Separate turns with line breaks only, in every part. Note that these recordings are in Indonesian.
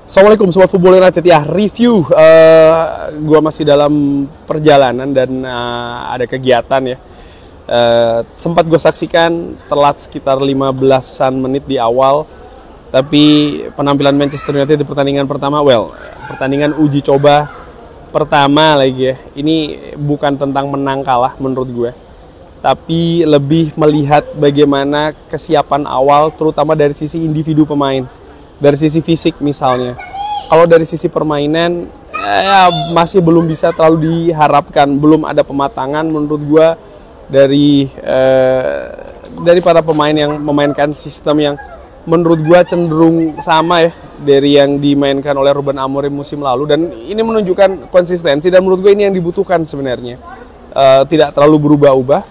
Assalamualaikum Sobat Football United ya, review gua masih dalam perjalanan dan ada kegiatan ya. Sempat gue saksikan telat sekitar 15-an menit di awal, tapi penampilan Manchester United di pertandingan pertama, pertandingan uji coba pertama lagi ya. Ini bukan tentang menang kalah menurut gue, tapi lebih melihat bagaimana kesiapan awal terutama dari sisi individu pemain. Dari sisi fisik misalnya, kalau dari sisi permainan masih belum bisa terlalu diharapkan, belum ada pematangan menurut gue dari para pemain yang memainkan sistem yang menurut gue cenderung sama ya dari yang dimainkan oleh Ruben Amorim musim lalu, dan ini menunjukkan konsistensi dan menurut gue ini yang dibutuhkan sebenarnya, tidak terlalu berubah-ubah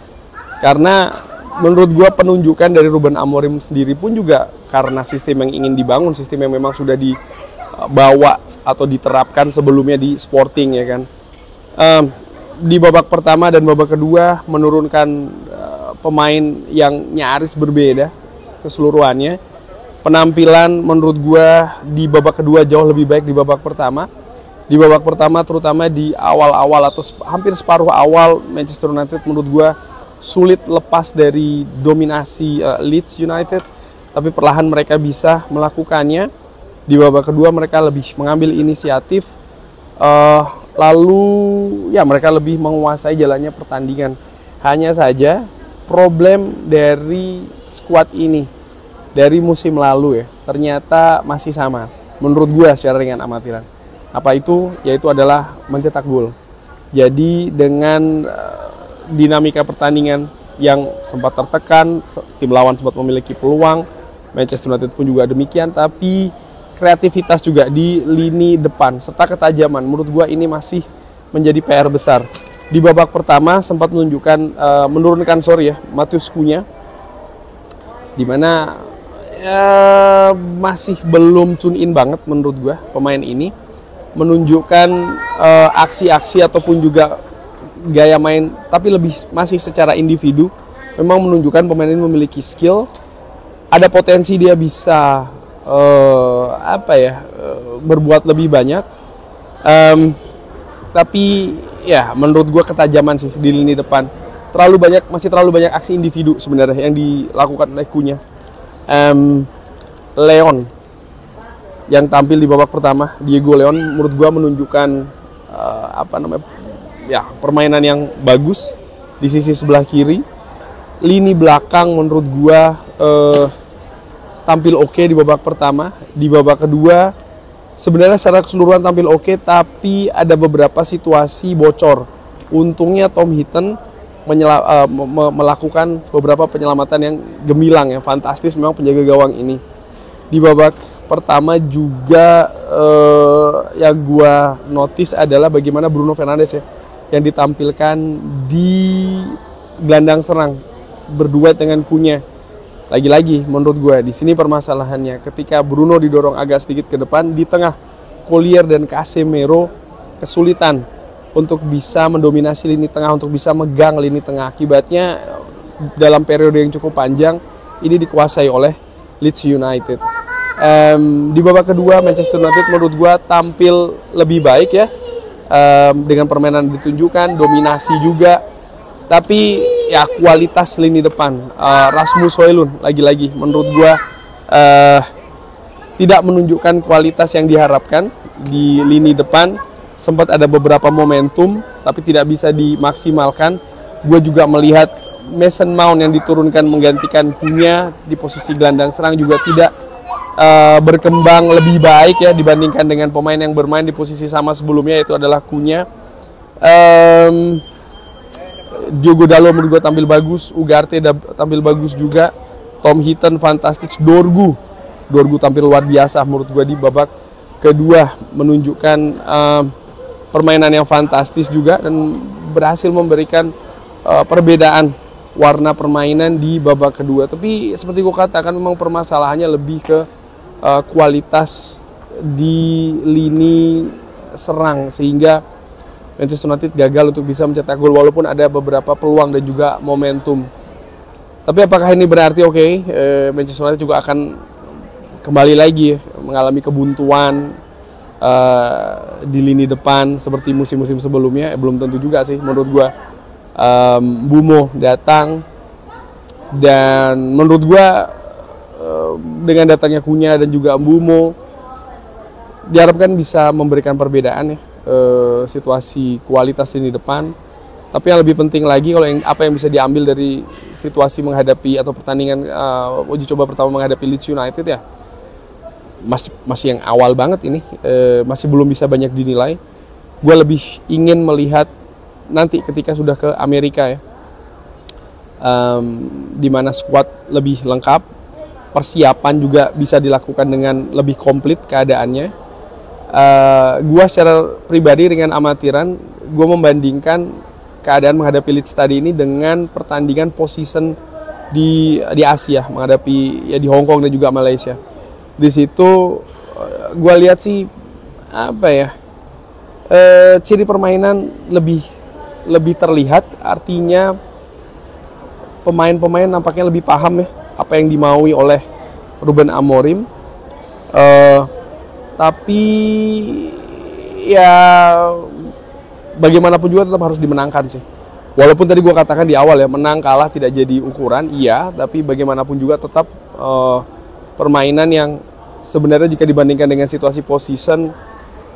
karena menurut gue penunjukan dari Ruben Amorim sendiri pun juga karena sistem yang ingin dibangun, sistem yang memang sudah dibawa atau diterapkan sebelumnya di Sporting ya kan. Di babak pertama dan babak kedua menurunkan pemain yang nyaris berbeda keseluruhannya. Penampilan menurut gue di babak kedua jauh lebih baik di babak pertama. Di babak pertama terutama di awal-awal atau hampir separuh awal, Manchester United menurut gue sulit lepas dari dominasi Leeds United, tapi perlahan mereka bisa melakukannya. Di babak kedua mereka lebih mengambil inisiatif, lalu ya mereka lebih menguasai jalannya pertandingan. Hanya saja problem dari skuad ini dari musim lalu ya ternyata masih sama menurut gue secara ringan amatiran. Apa itu? Yaitu adalah mencetak gol. Jadi dengan dinamika pertandingan yang sempat tertekan, tim lawan sempat memiliki peluang, Manchester United pun juga demikian, tapi kreativitas juga di lini depan serta ketajaman menurut gua ini masih menjadi PR besar. Di babak pertama sempat menurunkan Matheus Cunha, di mana masih belum tune in banget menurut gua pemain ini, menunjukkan aksi-aksi ataupun juga gaya main, tapi masih secara individu memang menunjukkan pemain ini memiliki skill, ada potensi dia bisa berbuat lebih banyak, tapi ya menurut gue ketajaman sih di lini depan masih terlalu banyak aksi individu sebenarnya yang dilakukan oleh Cunha. Leon yang tampil di babak pertama, Diego Leon menurut gue menunjukkan permainan yang bagus di sisi sebelah kiri. Lini belakang menurut gua tampil oke di babak pertama. Di babak kedua sebenarnya secara keseluruhan tampil oke, tapi ada beberapa situasi bocor. Untungnya Tom Heaton melakukan beberapa penyelamatan yang gemilang, yang fantastis memang penjaga gawang ini. Di babak pertama juga yang gua notice adalah bagaimana Bruno Fernandes ya yang ditampilkan di gelandang serang berduet dengan Cunha. Lagi-lagi menurut gue di sini permasalahannya ketika Bruno didorong agak sedikit ke depan, di tengah Collier dan Casemiro kesulitan untuk bisa mendominasi lini tengah, untuk bisa megang lini tengah. Akibatnya dalam periode yang cukup panjang ini dikuasai oleh Leeds United. Di babak kedua Manchester United menurut gue tampil lebih baik ya, dengan permainan ditunjukkan, dominasi juga, tapi ya kualitas lini depan, Rasmus Højlund lagi-lagi menurut gua tidak menunjukkan kualitas yang diharapkan di lini depan. Sempat ada beberapa momentum tapi tidak bisa dimaksimalkan. Gua juga melihat Mason Mount yang diturunkan menggantikan Cunha di posisi gelandang serang juga tidak berkembang lebih baik ya dibandingkan dengan pemain yang bermain di posisi sama sebelumnya, yaitu adalah Cunha. Diogo Dalot menurut gue tampil bagus, Ugarte tampil bagus juga, Tom Heaton fantastis, Dorgu tampil luar biasa menurut gue di babak kedua, menunjukkan permainan yang fantastis juga dan berhasil memberikan perbedaan warna permainan di babak kedua. Tapi seperti gue katakan memang permasalahannya lebih ke kualitas di lini serang sehingga Manchester United gagal untuk bisa mencetak gol walaupun ada beberapa peluang dan juga momentum. Tapi apakah ini berarti Manchester United juga akan kembali lagi mengalami kebuntuan di lini depan seperti musim-musim sebelumnya, belum tentu juga sih menurut gua. Bumo datang, dan menurut gua dengan datangnya Cunha dan juga Bumo diharapkan bisa memberikan perbedaan ya, situasi kualitas lini depan. Tapi yang lebih penting lagi, kalau apa yang bisa diambil dari situasi menghadapi atau pertandingan uji coba pertama menghadapi Leeds United ya, masih yang awal banget ini, masih belum bisa banyak dinilai. Gue lebih ingin melihat nanti ketika sudah ke Amerika ya, di mana squad lebih lengkap, persiapan juga bisa dilakukan dengan lebih komplit keadaannya. Gue secara pribadi dengan amatiran, gue membandingkan keadaan menghadapi Leeds tadi ini dengan pertandingan postseason di Asia, menghadapi ya di Hong Kong dan juga Malaysia. Di situ gue lihat sih apa ya, ciri permainan lebih terlihat, artinya pemain-pemain nampaknya lebih paham ya apa yang dimaui oleh Ruben Amorim. Tapi ya bagaimanapun juga tetap harus dimenangkan sih. Walaupun tadi gue katakan di awal ya, menang kalah tidak jadi ukuran, iya, tapi bagaimanapun juga tetap permainan yang sebenarnya jika dibandingkan dengan situasi postseason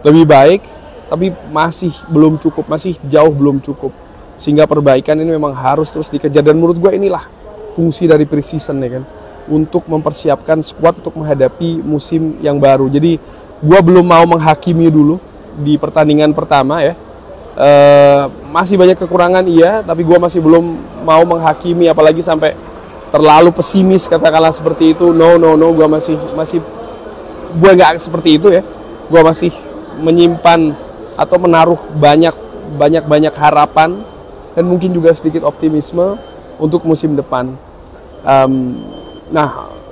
lebih baik, tapi masih belum cukup, masih jauh belum cukup. Sehingga perbaikan ini memang harus terus dikejar, dan menurut gue inilah fungsi dari pre-season ya kan, untuk mempersiapkan squad untuk menghadapi musim yang baru. Jadi gue belum mau menghakimi dulu di pertandingan pertama ya. Masih banyak kekurangan iya, tapi gue masih belum mau menghakimi, apalagi sampai terlalu pesimis katakanlah seperti itu. No, gue masih gue nggak seperti itu ya. Gue masih menyimpan atau menaruh banyak harapan dan mungkin juga sedikit optimisme untuk musim depan. Nah,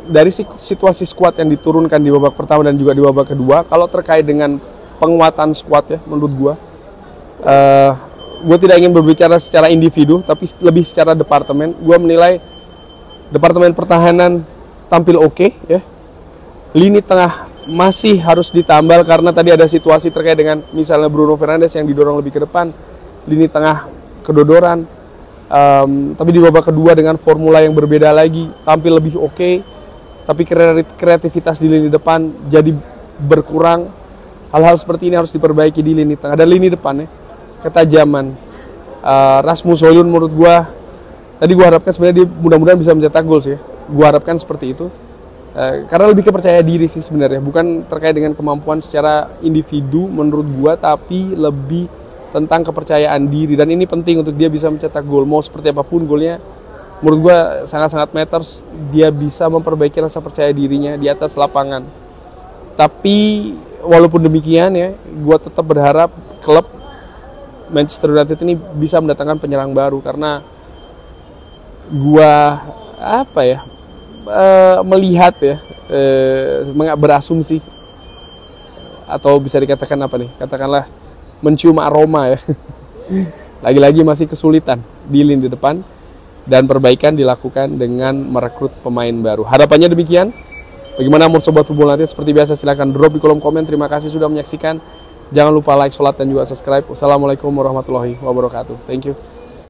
dari situasi skuad yang diturunkan di babak pertama dan juga di babak kedua, kalau terkait dengan penguatan skuad ya, menurut gue tidak ingin berbicara secara individu, tapi lebih secara departemen. Gue menilai departemen pertahanan tampil oke ya. Lini tengah masih harus ditambal karena tadi ada situasi terkait dengan misalnya Bruno Fernandes yang didorong lebih ke depan, lini tengah kedodoran. Tapi di babak kedua dengan formula yang berbeda lagi, tampil lebih oke, tapi kreativitas di lini depan jadi berkurang. Hal-hal seperti ini harus diperbaiki di lini tengah dan lini depan ya. Ketajaman Rasmus Højlund menurut gue tadi gue harapkan sebenarnya dia mudah-mudahan bisa mencetak gol sih ya. Gue harapkan seperti itu, karena lebih kepercaya diri sih sebenarnya, bukan terkait dengan kemampuan secara individu menurut gue, tapi lebih tentang kepercayaan diri, dan ini penting untuk dia bisa mencetak gol. Mau seperti apapun golnya, menurut gue sangat-sangat matters. Dia bisa memperbaiki rasa percaya dirinya di atas lapangan. Tapi walaupun demikian ya, gue tetap berharap klub Manchester United ini bisa mendatangkan penyerang baru, karena gua melihat ya, berasumsi atau bisa dikatakan katakanlah mencium aroma ya. Lagi-lagi masih kesulitan di lini depan, dan perbaikan dilakukan dengan merekrut pemain baru. Harapannya demikian. Bagaimana menurut Sobat Football United? Seperti biasa silahkan drop di kolom komen. Terima kasih sudah menyaksikan. Jangan lupa like, sholat, dan juga subscribe. Wassalamualaikum warahmatullahi wabarakatuh. Thank you.